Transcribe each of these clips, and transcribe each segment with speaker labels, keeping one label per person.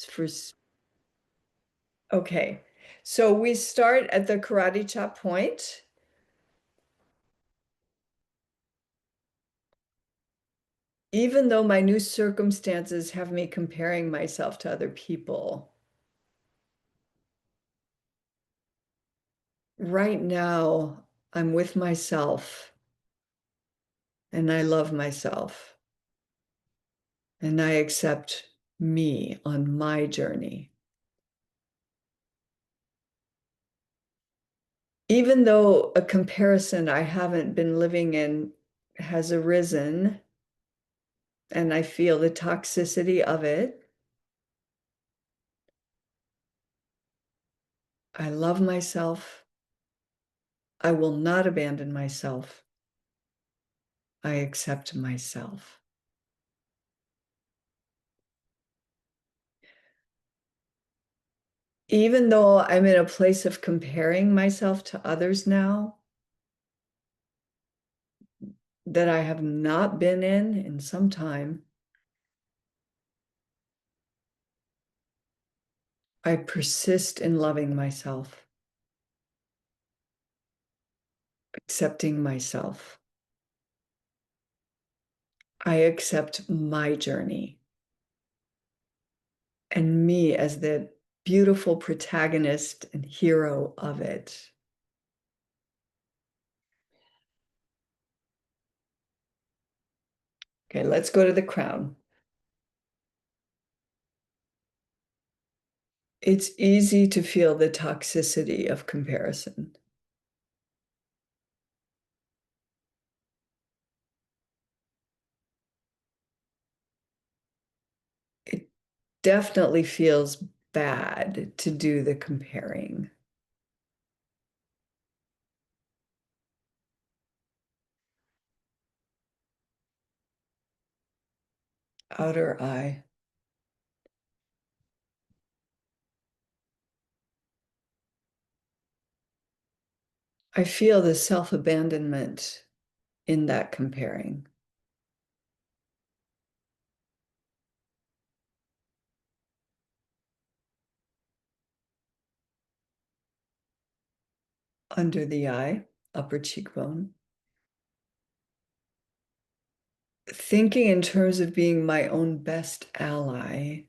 Speaker 1: For okay. So we start at the karate chop point. Even though my new circumstances have me comparing myself to other people, right now I'm with myself and I love myself and I accept me on my journey. Even though a comparison I haven't been living in has arisen and I feel the toxicity of it, I love myself. I will not abandon myself. I accept myself. Even though I'm in a place of comparing myself to others now that I have not been in some time, I persist in loving myself, accepting myself. I accept my journey and me as the beautiful protagonist and hero of it. Okay, let's go to the crown. It's easy to feel the toxicity of comparison. It definitely feels bad to do the comparing. Outer eye. I feel the self-abandonment in that comparing. Under the eye, upper cheekbone. Thinking in terms of being my own best ally.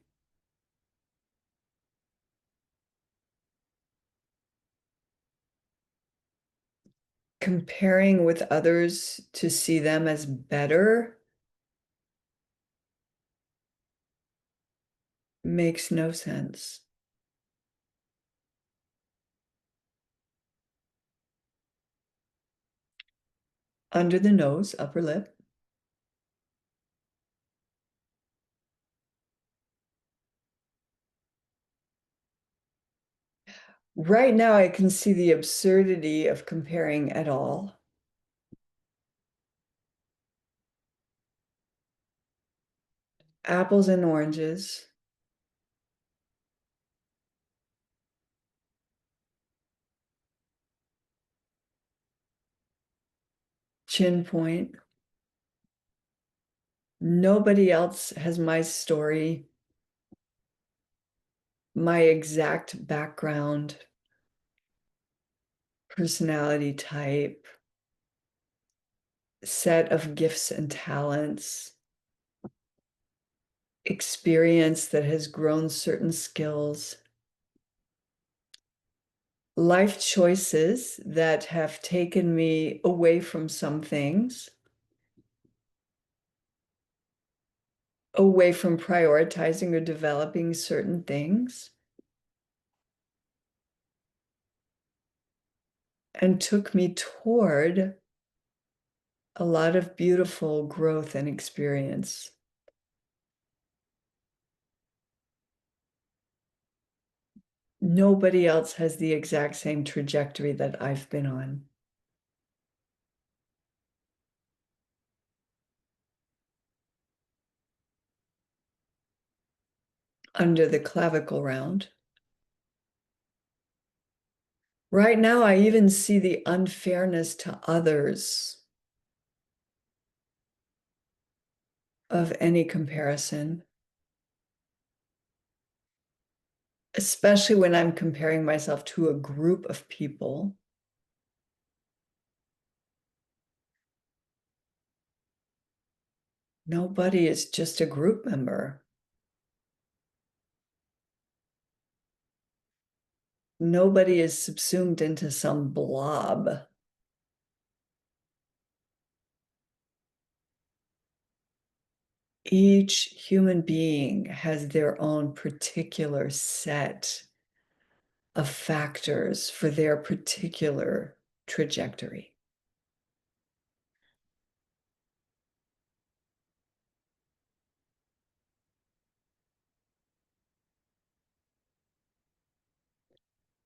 Speaker 1: Comparing with others to see them as better makes no sense. Under the nose, upper lip. Right now, I can see the absurdity of comparing at all. Apples and oranges. Chin point. Nobody else has my story, my exact background, personality type, set of gifts and talents, experience that has grown certain skills, life choices that have taken me away from some things, away from prioritizing or developing certain things, and took me toward a lot of beautiful growth and experience. Nobody else has the exact same trajectory that I've been on. Under the clavicle round. Right now, I even see the unfairness to others of any comparison. especially when I'm comparing myself to a group of people. Nobody is just a group member. Nobody is subsumed into some blob. Each human being has their own particular set of factors for their particular trajectory.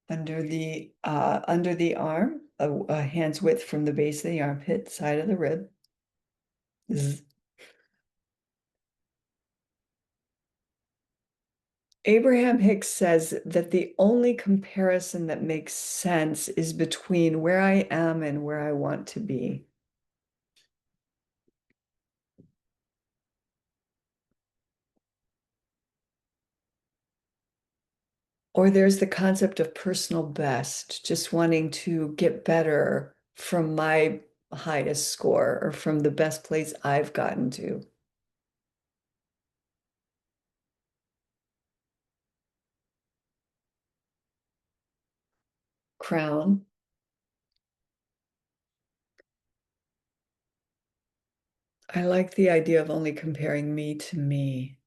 Speaker 1: Under the arm, a hand's width from the base of the armpit, side of the rib. Zzz. Abraham Hicks says that the only comparison that makes sense is between where I am and where I want to be. Or there's the concept of personal best, just wanting to get better from my highest score or from the best place I've gotten to. Crown. I like the idea of only comparing me to me.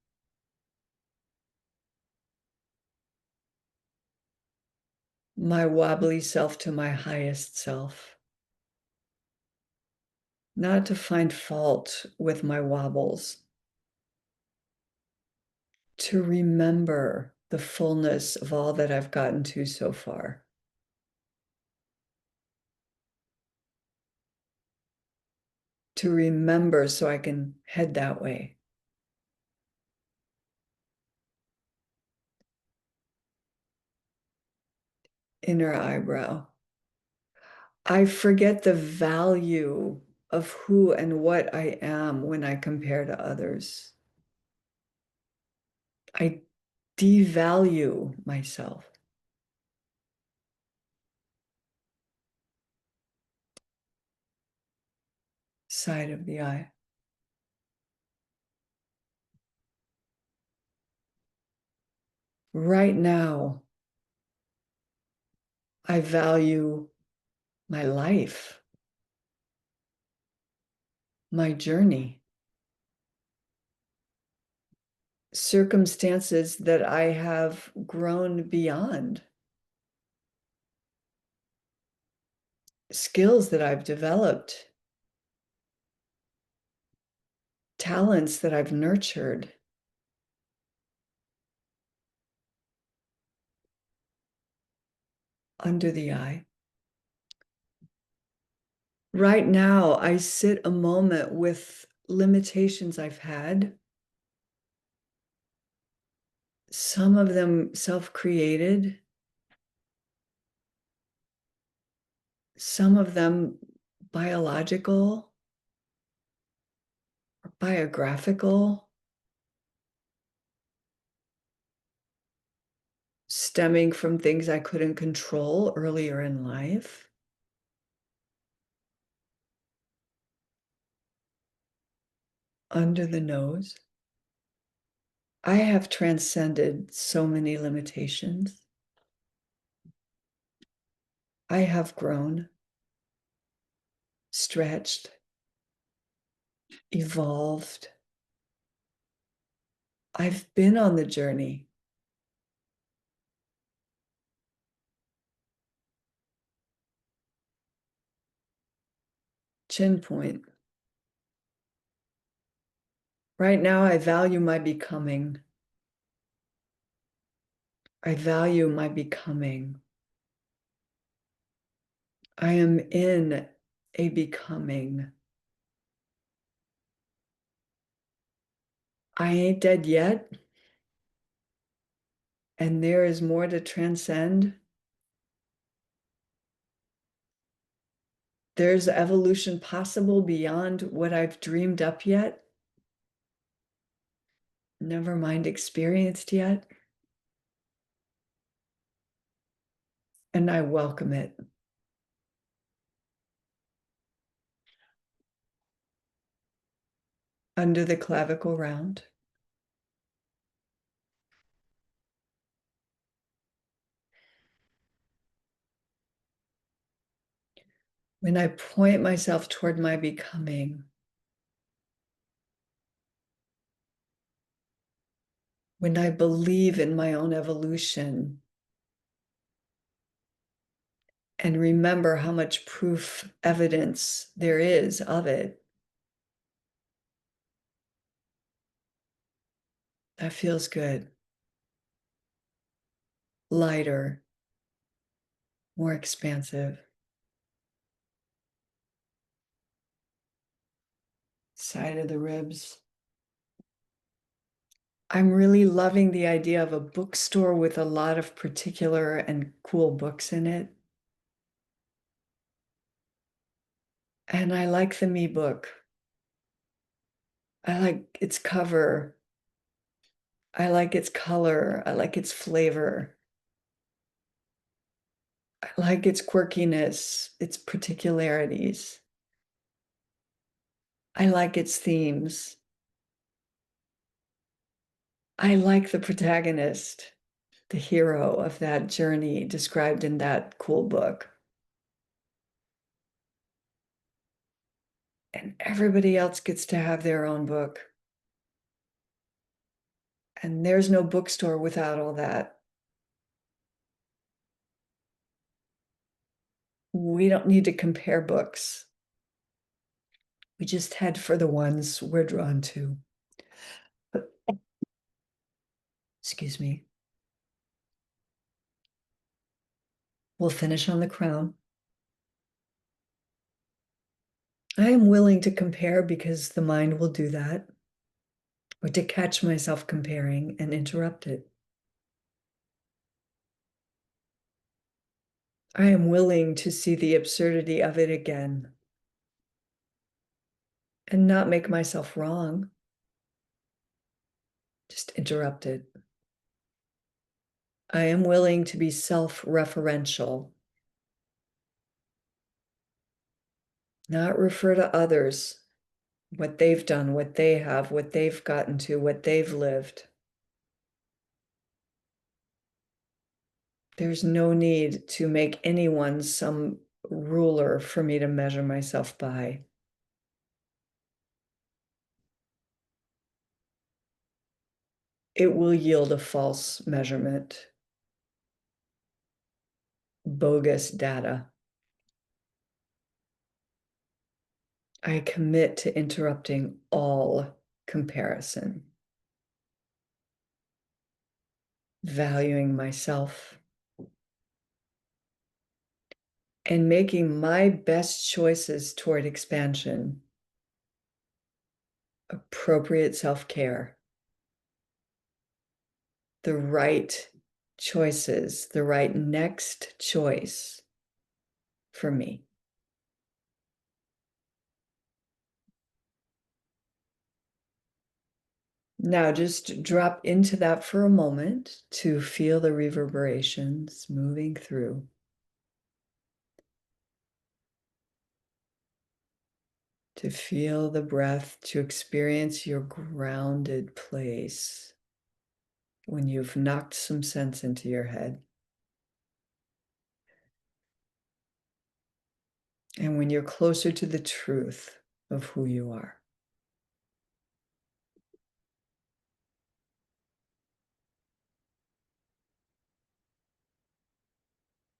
Speaker 1: My wobbly self to my highest self. Not to find fault with my wobbles, to remember the fullness of all that I've gotten to so far. To remember so I can head that way. Inner eyebrow. I forget the value of who and what I am when I compare to others. I devalue myself. Side of the eye. Right now, I value my life, my journey, circumstances that I have grown beyond, skills that I've developed, talents that I've nurtured. Under the eye. Right now, I sit a moment with limitations I've had, some of them self-created, some of them biological or biographical, stemming from things I couldn't control earlier in life. Under the nose. I have transcended so many limitations. I have grown, stretched, evolved. I've been on the journey. Chin point. Right now, I value my becoming. I value my becoming. I am in a becoming. I ain't dead yet, and there is more to transcend. There's evolution possible beyond what I've dreamed up yet, never mind experienced yet. and I welcome it. Under the clavicle round. When I point myself toward my becoming, when I believe in my own evolution and remember how much proof evidence there is of it, that feels good. Lighter, more expansive. Side of the ribs. I'm really loving the idea of a bookstore with a lot of particular and cool books in it. And I like the Me book. I like its cover. I like its color. I like its flavor. I like its quirkiness, its particularities. I like its themes. I like the protagonist, the hero of that journey described in that cool book. And everybody else gets to have their own book. And there's no bookstore without all that. We don't need to compare books. We just head for the ones we're drawn to. Excuse me. We'll finish on the crown. I am willing to compare because the mind will do that, or to catch myself comparing and interrupt it. I am willing to see the absurdity of it again and not make myself wrong, just interrupt it. I am willing to be self-referential, not refer to others, what they've done, what they have, what they've gotten to, what they've lived. There's no need to make anyone some ruler for me to measure myself by. It will yield a false measurement, bogus data. I commit to interrupting all comparison, valuing myself, and making my best choices toward expansion, appropriate self-care, the right choices, the right next choice for me. Now just drop into that for a moment to feel the reverberations moving through. To feel the breath, to experience your grounded place when you've knocked some sense into your head. And when you're closer to the truth of who you are.